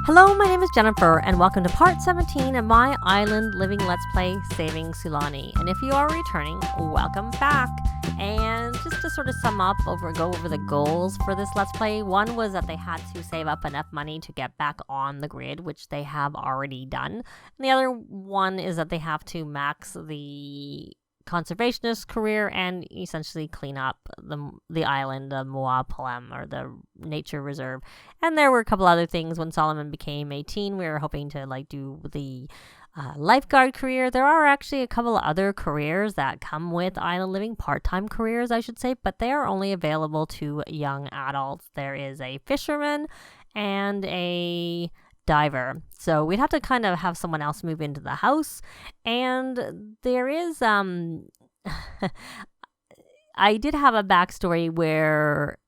Hello, my name is Jennifer, and welcome to part 17 of my Island Living Let's Play Saving Sulani. And if you are returning, welcome back. And just to sort of sum up, go over the goals for this Let's Play. One was that they had to save up enough money to get back on the grid, which they have already done. And the other one is that they have to max the conservationist career and essentially clean up the island of Mua Pel'am, or the nature reserve. And there were a couple other things. When Solomon became 18, we were hoping to do the lifeguard career. There are actually a couple of other careers that come with island living, part-time careers I should say, but they are only available to young adults. There is a fisherman and a diver, so we'd have to kind of have someone else move into the house. And there is I did have a backstory where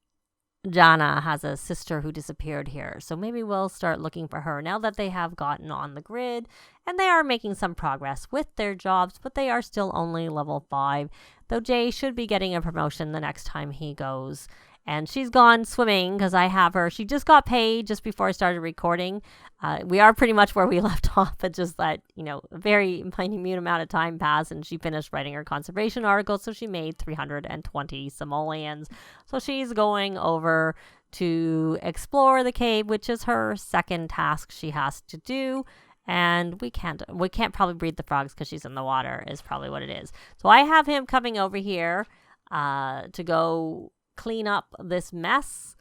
Jana has a sister who disappeared here, so maybe we'll start looking for her now that they have gotten on the grid, and they are making some progress with their jobs, but they are still only level 5, though Jay should be getting a promotion the next time he goes. And she's gone swimming because I have her. She just got paid just before I started recording. We are pretty much where we left off, but just that, a very minute amount of time passed, and she finished writing her conservation article, so she made 320 simoleons. So she's going over to explore the cave, which is her second task she has to do. And we can't probably breed the frogs because she's in the water, is probably what it is. So I have him coming over here to go clean up this mess,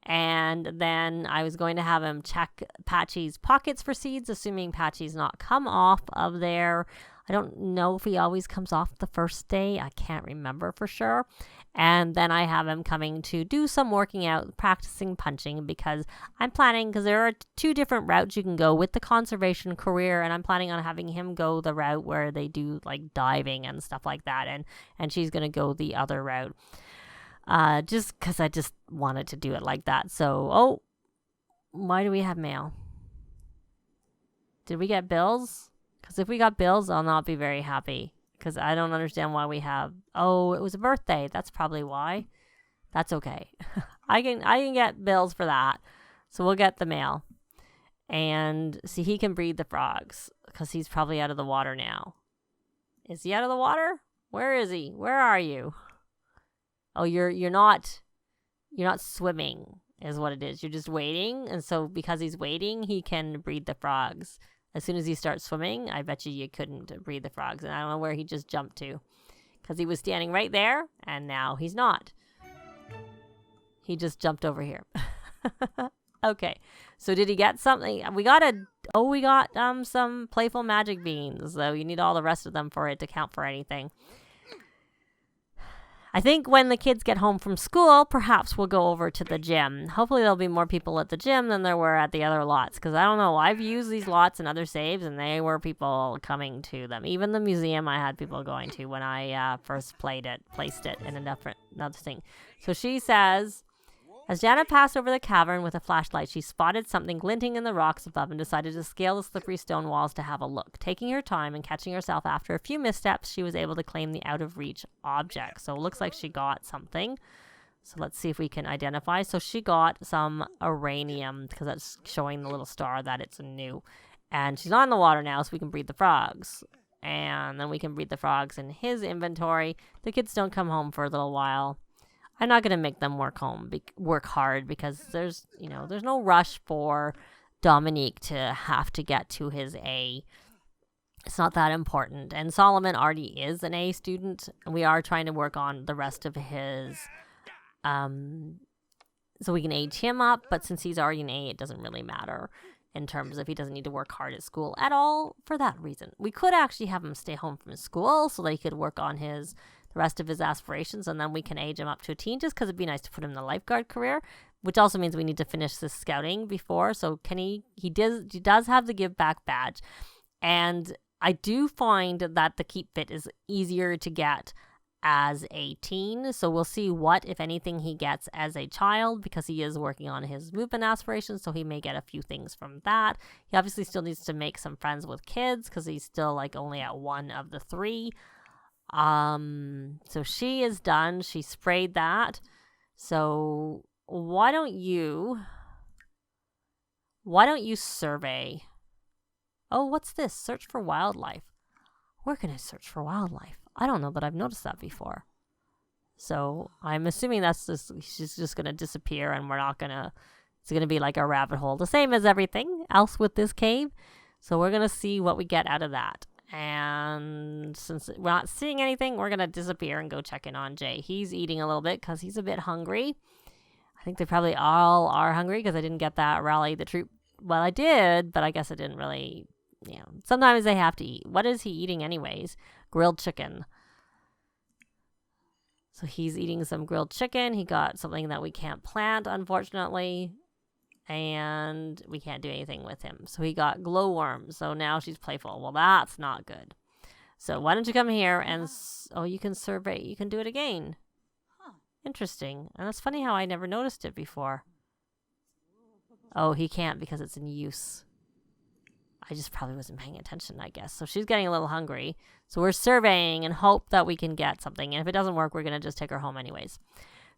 and then I was going to have him check Patchy's pockets for seeds, assuming Patchy's not come off of there. I don't know if he always comes off the first day. I can't remember for sure. And then I have him coming to do some working out, practicing punching, because I'm planning, because there are 2 different routes you can go with the conservation career, and I'm planning on having him go the route where they do diving and stuff like that, and she's going to go the other route. Just because I just wanted to do it like that. So, why do we have mail? Did we get bills? Because if we got bills, I'll not be very happy. Because I don't understand why we have... Oh, it was a birthday. That's probably why. That's okay. I can get bills for that. So we'll get the mail. And see, he can breed the frogs. Because he's probably out of the water now. Is he out of the water? Where is he? Where are you? Oh, you're not swimming is what it is. You're just waiting. And so because he's waiting, he can breed the frogs. As soon as he starts swimming, I bet you couldn't breed the frogs. And I don't know where he just jumped to, because he was standing right there, and now he's not. He just jumped over here. Okay. So did he get something? We got some playful magic beans, though you need all the rest of them for it to count for anything. I think when the kids get home from school, perhaps we'll go over to the gym. Hopefully there'll be more people at the gym than there were at the other lots, because I don't know. I've used these lots in other saves, and they were people coming to them. Even the museum I had people going to when I first placed it in another thing. So she says, as Jana passed over the cavern with a flashlight, she spotted something glinting in the rocks above and decided to scale the slippery stone walls to have a look. Taking her time and catching herself after a few missteps, she was able to claim the out-of-reach object. So it looks like she got something. So let's see if we can identify. So she got some uranium, because that's showing the little star that it's new. And she's not in the water now, so we can breed the frogs. And then we can breed the frogs in his inventory. The kids don't come home for a little while. I'm not going to make them work hard, because there's no rush for Dominick to have to get to his A. It's not that important. And Solomon already is an A student. And we are trying to work on the rest of his, so we can age him up. But since he's already an A, it doesn't really matter in terms of he doesn't need to work hard at school at all for that reason. We could actually have him stay home from school so that he could work on the rest of his aspirations, and then we can age him up to a teen, just because it'd be nice to put him in the lifeguard career, which also means we need to finish this scouting before. So he does have the give back badge, and I do find that the keep fit is easier to get as a teen, so we'll see what, if anything, he gets as a child, because he is working on his movement aspirations, so he may get a few things from that. He obviously still needs to make some friends with kids, because he's still only at 1 of the 3. So she is done. She sprayed that. So why don't you why don't you survey? Oh, what's this? Search for wildlife. We're going to search for wildlife. I don't know that I've noticed that before. So I'm assuming she's just going to disappear and it's going to be like a rabbit hole. The same as everything else with this cave. So we're going to see what we get out of that. And since we're not seeing anything, we're going to disappear and go check in on Jay. He's eating a little bit because he's a bit hungry. I think they probably all are hungry because I didn't get that rally the troop. Well, I did, but I guess I didn't really, sometimes they have to eat. What is he eating anyways? Grilled chicken. So he's eating some grilled chicken. He got something that we can't plant, unfortunately. And we can't do anything with him. So he got glowworms. So now she's playful. Well, that's not good. So why don't you come here and... you can survey. You can do it again. Interesting. And it's funny how I never noticed it before. Oh, he can't because it's in use. I just probably wasn't paying attention, I guess. So she's getting a little hungry. So we're surveying and hope that we can get something. And if it doesn't work, we're going to just take her home anyways.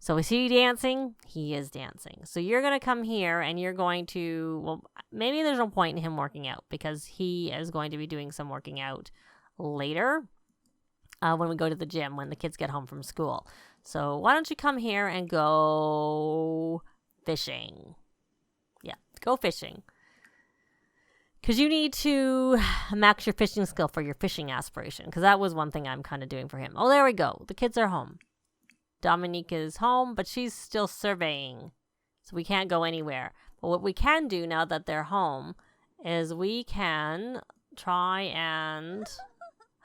So is he dancing? He is dancing. So you're going to come here and you're going to, well, maybe there's no point in him working out because he is going to be doing some working out later when we go to the gym, when the kids get home from school. So why don't you come here and go fishing? Yeah, go fishing. Because you need to max your fishing skill for your fishing aspiration. Because that was one thing I'm kind of doing for him. Oh, there we go. The kids are home. Dominick is home, but she's still surveying. So we can't go anywhere. But what we can do now that they're home is we can try and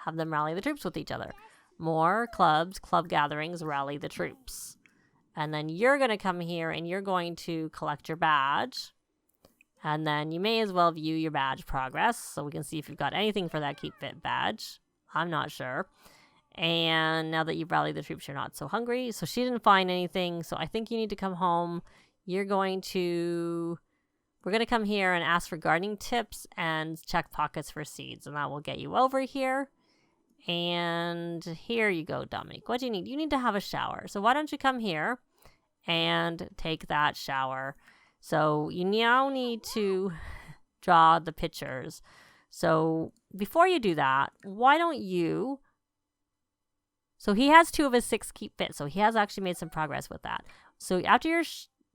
have them rally the troops with each other. More club gatherings, rally the troops. And then you're going to come here and you're going to collect your badge. And then you may as well view your badge progress so we can see if you've got anything for that Keep Fit badge. I'm not sure. And now that you've rallied the troops, you're not so hungry. So she didn't find anything. So I think you need to come home. We're going to come here and ask for gardening tips and check pockets for seeds. And that will get you over here. And here you go, Dominick. What do you need? You need to have a shower. So why don't you come here and take that shower? So you now need to draw the pictures. So before you do that, why don't you... So he has 2 of his 6 Keep Fit. So he has actually made some progress with that. So after your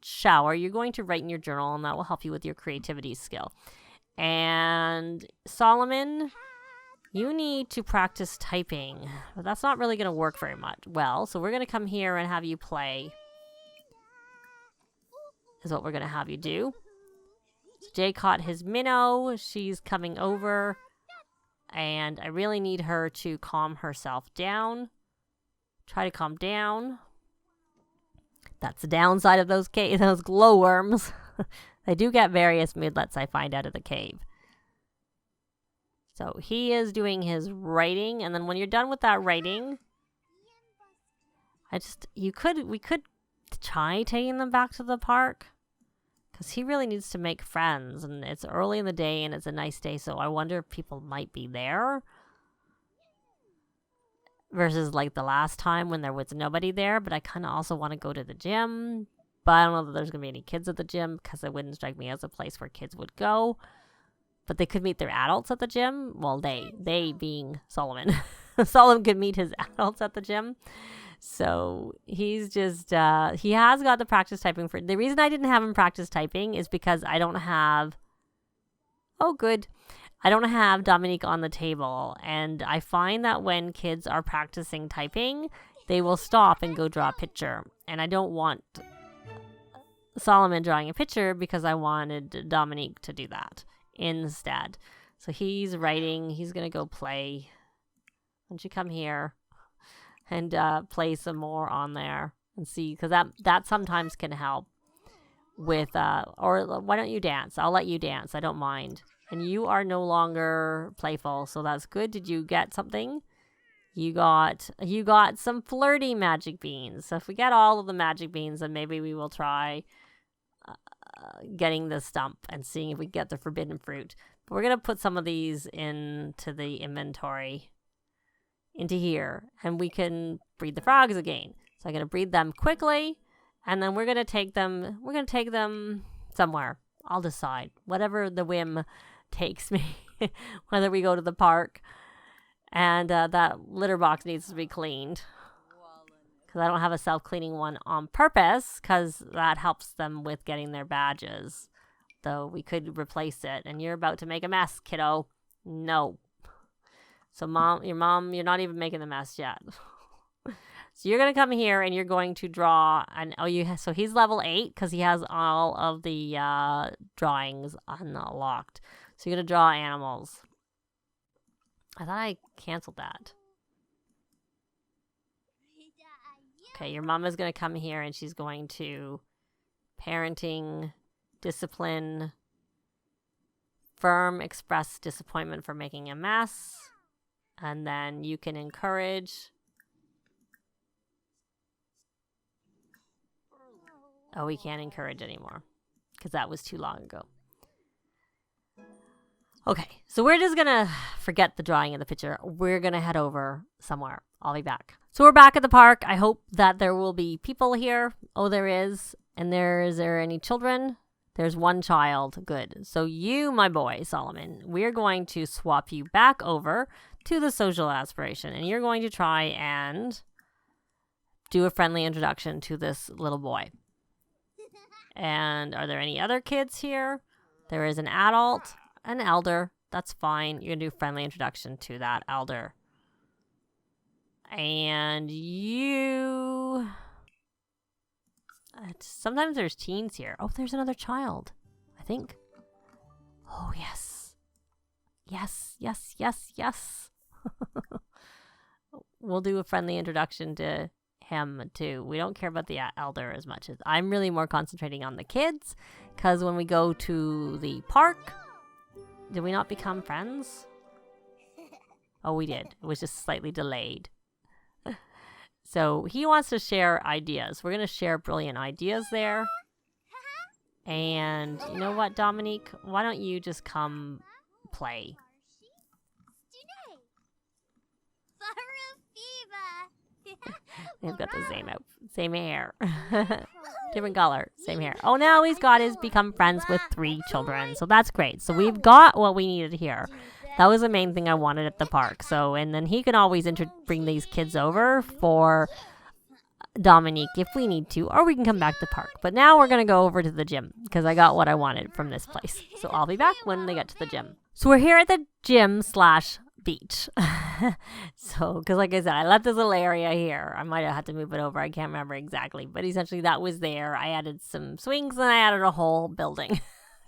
shower, you're going to write in your journal, and that will help you with your creativity skill. And Solomon, you need to practice typing. But that's not really going to work very much. Well, so we're going to come here and have you play. Is what we're going to have you do. So Jay caught his minnow. She's coming over. And I really need her to calm herself down. Try to calm down. That's the downside of those glowworms. They do get various moodlets, I find, out of the cave. So he is doing his writing, and then when you're done with that writing, we could try taking them back to the park, because he really needs to make friends, and it's early in the day and it's a nice day, so I wonder if people might be there. Versus like the last time when there was nobody there, but I kind of also want to go to the gym. But I don't know that there's going to be any kids at the gym because it wouldn't strike me as a place where kids would go. But they could meet their adults at the gym. Well, they being Solomon. Solomon could meet his adults at the gym. So he's just, he has got the practice typing for, the reason I didn't have him practice typing is because I don't have Dominick on the table, and I find that when kids are practicing typing, they will stop and go draw a picture, and I don't want Solomon drawing a picture because I wanted Dominick to do that instead. So he's writing, he's going to go play. Why don't you come here and play some more on there and see, because that sometimes can help with, or why don't you dance? I'll let you dance, I don't mind. And you are no longer playful, so that's good. Did you get something? You got some flirty magic beans. So if we get all of the magic beans, then maybe we will try getting the stump and seeing if we get the forbidden fruit. But we're going to put some of these into the inventory, into here, and we can breed the frogs again. So I'm going to breed them quickly, and then we're going to take them somewhere. I'll decide. Whatever the whim takes me. Whether we go to the park and that litter box needs to be cleaned. Because I don't have a self-cleaning one on purpose because that helps them with getting their badges. Though we could replace it. And you're about to make a mess, kiddo. No. So you're not even making the mess yet. So you're going to come here and you're going to draw. So he's level 8 because he has all of the drawings unlocked. So you're going to draw animals. I thought I canceled that. Okay, your mom is going to come here and she's going to parenting, discipline, firm, express disappointment for making a mess. And then you can encourage. Oh, we can't encourage anymore because that was too long ago. Okay, so we're just going to forget the drawing of the picture. We're going to head over somewhere. I'll be back. So we're back at the park. I hope that there will be people here. Oh, there is. And is there any children? There's one child. Good. So you, my boy, Solomon, we're going to swap you back over to the social aspiration. And you're going to try and do a friendly introduction to this little boy. And are there any other kids here? There is an adult, an elder. That's fine. You're going to do a friendly introduction to that elder. And you... sometimes there's teens here. Oh, there's another child, I think. Oh, yes. Yes, yes, yes, yes. We'll do a friendly introduction to him, too. We don't care about the elder as much as... I'm really more concentrating on the kids, because when we go to the park... Did we not become friends? Oh, we did. It was just slightly delayed. So he wants to share ideas. We're going to share brilliant ideas there. And you know what, Dominick? Why don't you just come play? They've got the same hair. Different color, same hair. Oh, now he's become friends with 3 children. So that's great. So we've got what we needed here. That was the main thing I wanted at the park. So, and then he can always bring these kids over for Dominick if we need to, or we can come back to the park. But now we're going to go over to the gym because I got what I wanted from this place. So I'll be back when they get to the gym. So we're here at the gym/beach. So, because like I said, I left this little area here. I might have had to move it over. I can't remember exactly. But essentially that was there. I added some swings and I added a whole building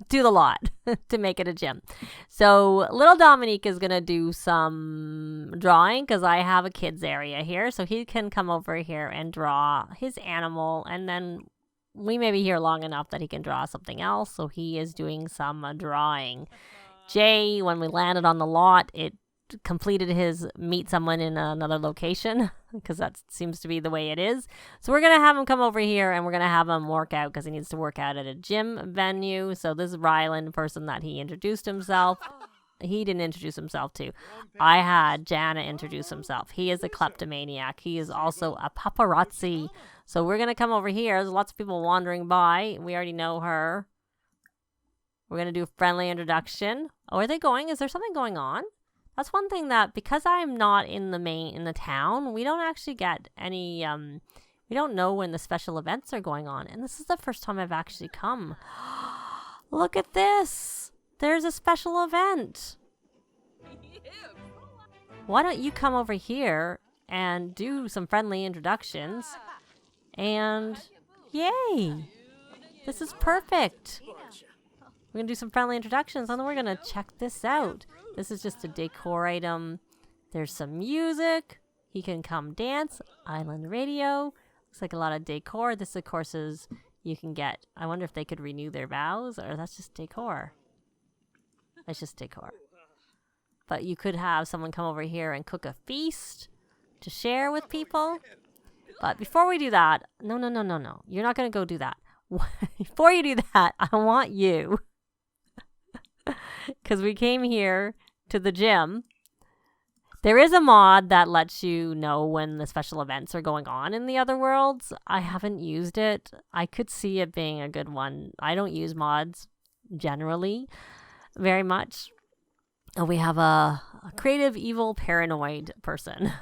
to the lot to make it a gym. So little Dominick is going to do some drawing because I have a kids area here. So he can come over here and draw his animal. And then we may be here long enough that he can draw something else. So he is doing some drawing. Jay, when we landed on the lot, it completed his meet someone in another location because that seems to be the way it is. So we're going to have him come over here and we're going to have him work out because he needs to work out at a gym venue. So this is Rylan, person that he introduced himself. He didn't introduce himself to. I had Jana introduce himself. He is a kleptomaniac. He is also a paparazzi. So we're going to come over here. There's lots of people wandering by. We already know her. We're going to do a friendly introduction. Oh, are they going? Is there something going on? That's one thing that, because I'm not in the town, we don't actually get any, we don't know when the special events are going on. And this is the first time I've actually come. Look at this. There's a special event. Why don't you come over here and do some friendly introductions? And yay. This is perfect. We're going to do some friendly introductions and then we're going to check this out. This is just a decor item. There's some music. He can come dance. Island radio. Looks like a lot of decor. This, of course, is you can get. I wonder if they could renew their vows or that's just decor. It's just decor. But you could have someone come over here and cook a feast to share with people. But before we do that, no. You're not going to go do that. Before you do that, I want you. Because we came here to the gym. There is a mod that lets you know when the special events are going on in the other worlds. I haven't used it. I could see it being a good one. I don't use mods generally very much. And we have a creative, evil, paranoid person.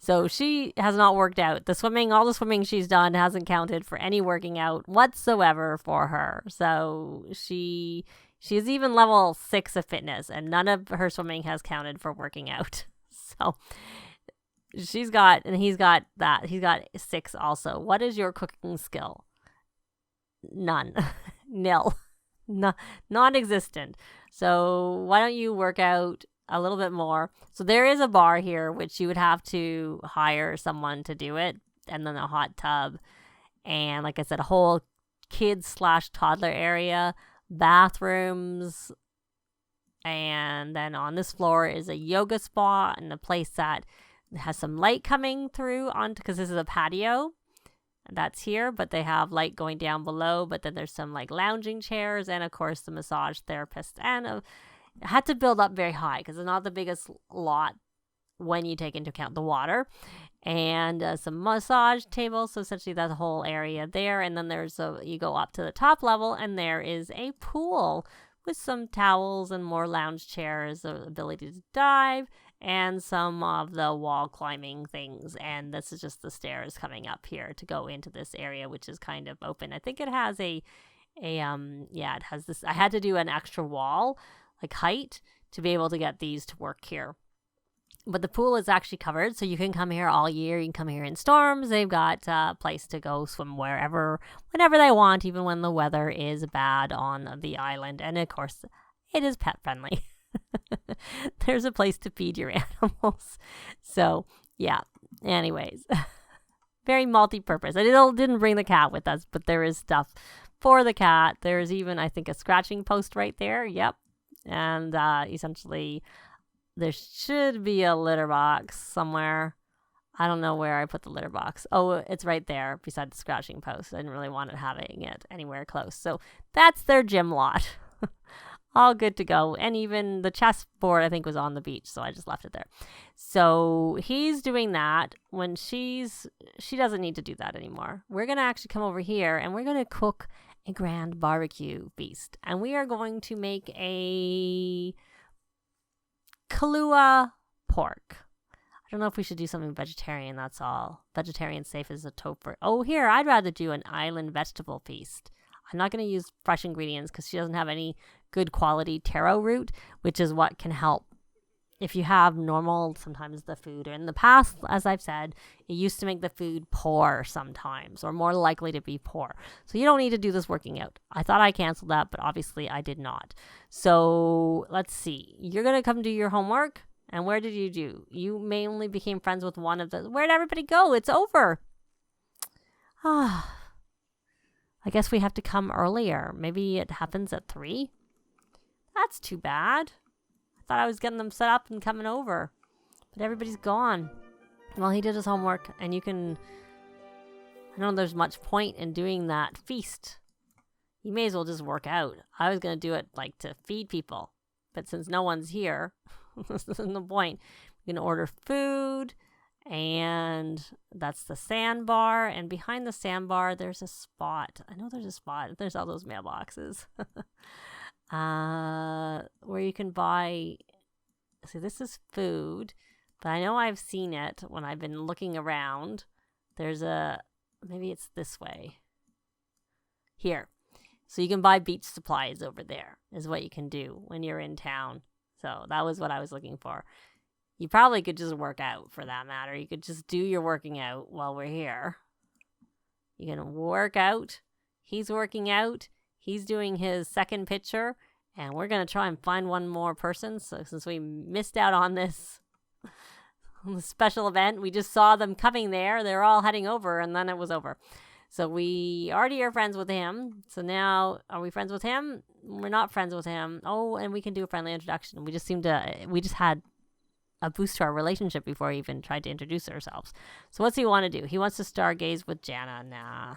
So she has not worked out. All the swimming she's done hasn't counted for any working out whatsoever for her. So she's even level 6 of fitness, and none of her swimming has counted for working out. So he's got that. He's got 6 also. What is your cooking skill? None. Nil. Non-existent. So why don't you work out a little bit more? So there is a bar here, which you would have to hire someone to do it, and then a hot tub, and like I said, a whole kids/toddler area, bathrooms, and then on this floor is a yoga spot and a place that has some light coming through onto, because this is a patio that's here, but they have light going down below, but then there's some like lounging chairs, and of course the massage therapist, and had to build up very high because it's not the biggest lot when you take into account the water, and some massage tables. So essentially that's a whole area there, and then you go up to the top level, and there is a pool with some towels and more lounge chairs, the ability to dive, and some of the wall climbing things. And this is just the stairs coming up here to go into this area, which is kind of open. I think it has it has this. I had to do an extra wall, like height, to be able to get these to work here. But the pool is actually covered, so you can come here all year. You can come here in storms. They've got a place to go swim whenever they want, even when the weather is bad on the island. And of course, it is pet friendly. There's a place to feed your animals. So, yeah. Anyways, very multi-purpose. I didn't bring the cat with us, but there is stuff for the cat. There's even, I think, a scratching post right there. Yep. And essentially, there should be a litter box somewhere. I don't know where I put the litter box. Oh, it's right there beside the scratching post. I didn't really want it having it anywhere close. So that's their gym lot. All good to go. And even the chessboard, I think, was on the beach, so I just left it there. So he's doing that when she doesn't need to do that anymore. We're going to actually come over here, and we're going to cook a grand barbecue feast. And we are going to make a Kahlua pork. I don't know if we should do something vegetarian, that's all. Vegetarian safe as a tofu. Oh, here, I'd rather do an island vegetable feast. I'm not going to use fresh ingredients because she doesn't have any good quality taro root, which is what can help. If you have normal, sometimes the food, or in the past, as I've said, it used to make the food poor sometimes, or more likely to be poor. So you don't need to do this working out. I thought I canceled that, but obviously I did not. So let's see. You're going to come do your homework. And where did you do? You mainly became friends with one of the... Where'd everybody go? It's over. I guess we have to come earlier. Maybe it happens at 3? That's too bad. I thought I was getting them set up and coming over. But everybody's gone. Well, he did his homework, and you can... I don't know there's much point in doing that feast. You may as well just work out. I was going to do it, like, to feed people. But since no one's here, this isn't the point. You can order food... And that's the sandbar. And behind the sandbar, there's a spot. I know there's a spot. There's all those mailboxes. Where you can buy... See, this is food. But I know I've seen it when I've been looking around. There's a... Maybe it's this way. Here. So you can buy beach supplies over there. Is what you can do when you're in town. So that was what I was looking for. You probably could just work out, for that matter. You could just do your working out while we're here. You can work out. He's working out. He's doing his second picture. And we're going to try and find one more person. So since we missed out on this special event, we just saw them coming there. They're all heading over, and then it was over. So we already are friends with him. So now, are we friends with him? We're not friends with him. Oh, and we can do a friendly introduction. We just had a boost to our relationship before he even tried to introduce ourselves. So what's he want to do? He wants to stargaze with Jana. Nah.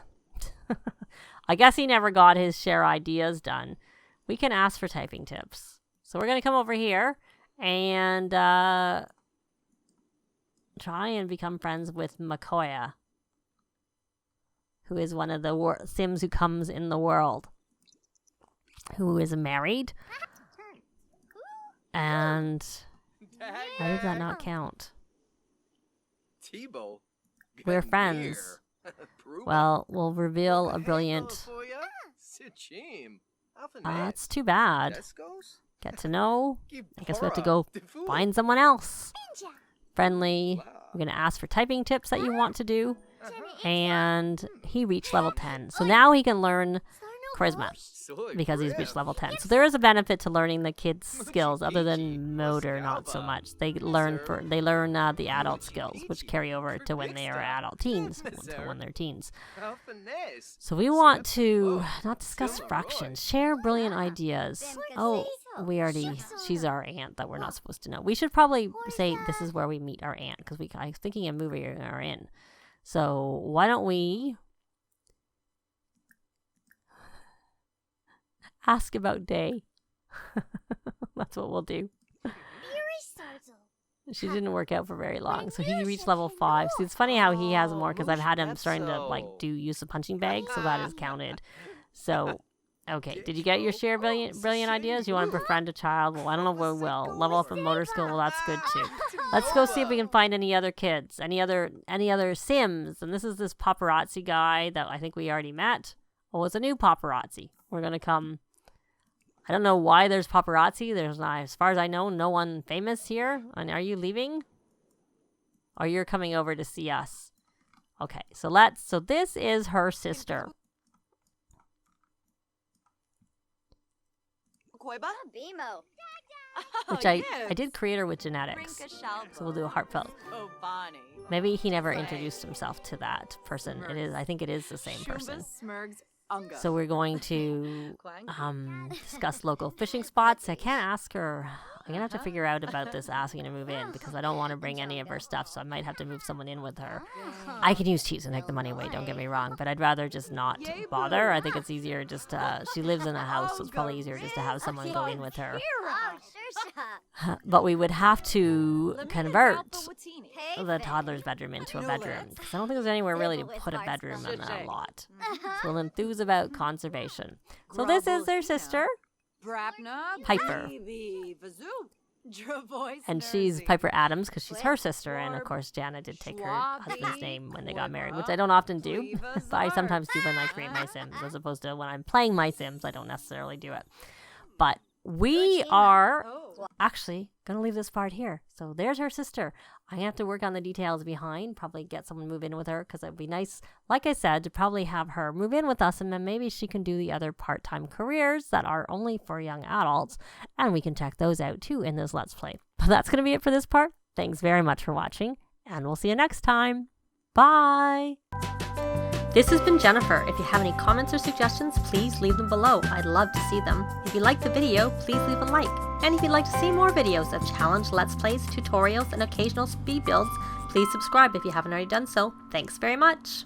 I guess he never got his share ideas done. We can ask for typing tips. So we're going to come over here and try and become friends with Makoya, who is one of the Sims who comes in the world. who is married. And why did that not count? We're friends. Well, we'll reveal a brilliant... That's too bad. Get to know. I guess we have to go find someone else. Friendly. We're going to ask for typing tips that you want to do. And he reached level 10. So now he can learn charisma because he's reached level 10. So there is a benefit to learning the kids' skills other than motor, not so much. They learn the adult skills, which carry over to when they are adult teens, to when they're teens. So we want to not discuss fractions, share brilliant ideas. Oh, she's our aunt that we're not supposed to know. We should probably say this is where we meet our aunt because I was thinking of moving her in. So why don't we ask about Day? That's what we'll do. She didn't work out for very long, so he reached level 5. See, it's funny how he has more because I've had him starting to use the punching bag, so that is counted. So, okay, did you get your share brilliant ideas? You want to befriend a child? Well, I don't know where we'll level up a motor skill. Well, that's good too. Let's go see if we can find any other kids, any other Sims. And this is this paparazzi guy that I think we already met. Oh, it's a new paparazzi. We're gonna come. I don't know why there's paparazzi. There's not, as far as I know, no one famous here. And are you leaving? Or you're coming over to see us? Okay, so this is her sister. Which I did create her with genetics. So we'll do a heartfelt. Maybe he never introduced himself to that person. I think it is the same person. So we're going to discuss local fishing spots. I can't ask her. I'm going to have to figure out about this asking to move in because I don't want to bring any of her stuff, so I might have to move someone in with her. I can use cheats and take the money away, don't get me wrong, but I'd rather just not bother. I think it's easier just she lives in a house, so it's probably easier just to have someone go in with her. But we would have to convert the toddler's bedroom into a bedroom because I don't think there's anywhere really to put a bedroom in a lot. So we'll enthuse about conservation. So this is their sister, Piper. And she's Piper Adams because she's her sister. And of course, Jana did take her husband's name when they got married, which I don't often do. But I sometimes do when I create my Sims, as opposed to when I'm playing my Sims, I don't necessarily do it. But we are actually going to leave this part here. So there's her sister. I have to work on the details behind, probably get someone to move in with her because it would be nice, like I said, to probably have her move in with us and then maybe she can do the other part-time careers that are only for young adults and we can check those out too in this Let's Play. But that's going to be it for this part. Thanks very much for watching and we'll see you next time. Bye! This has been Jennifer. If you have any comments or suggestions, please leave them below. I'd love to see them. If you liked the video, please leave a like. And if you'd like to see more videos of challenge, let's plays, tutorials, and occasional speed builds, please subscribe if you haven't already done so. Thanks very much.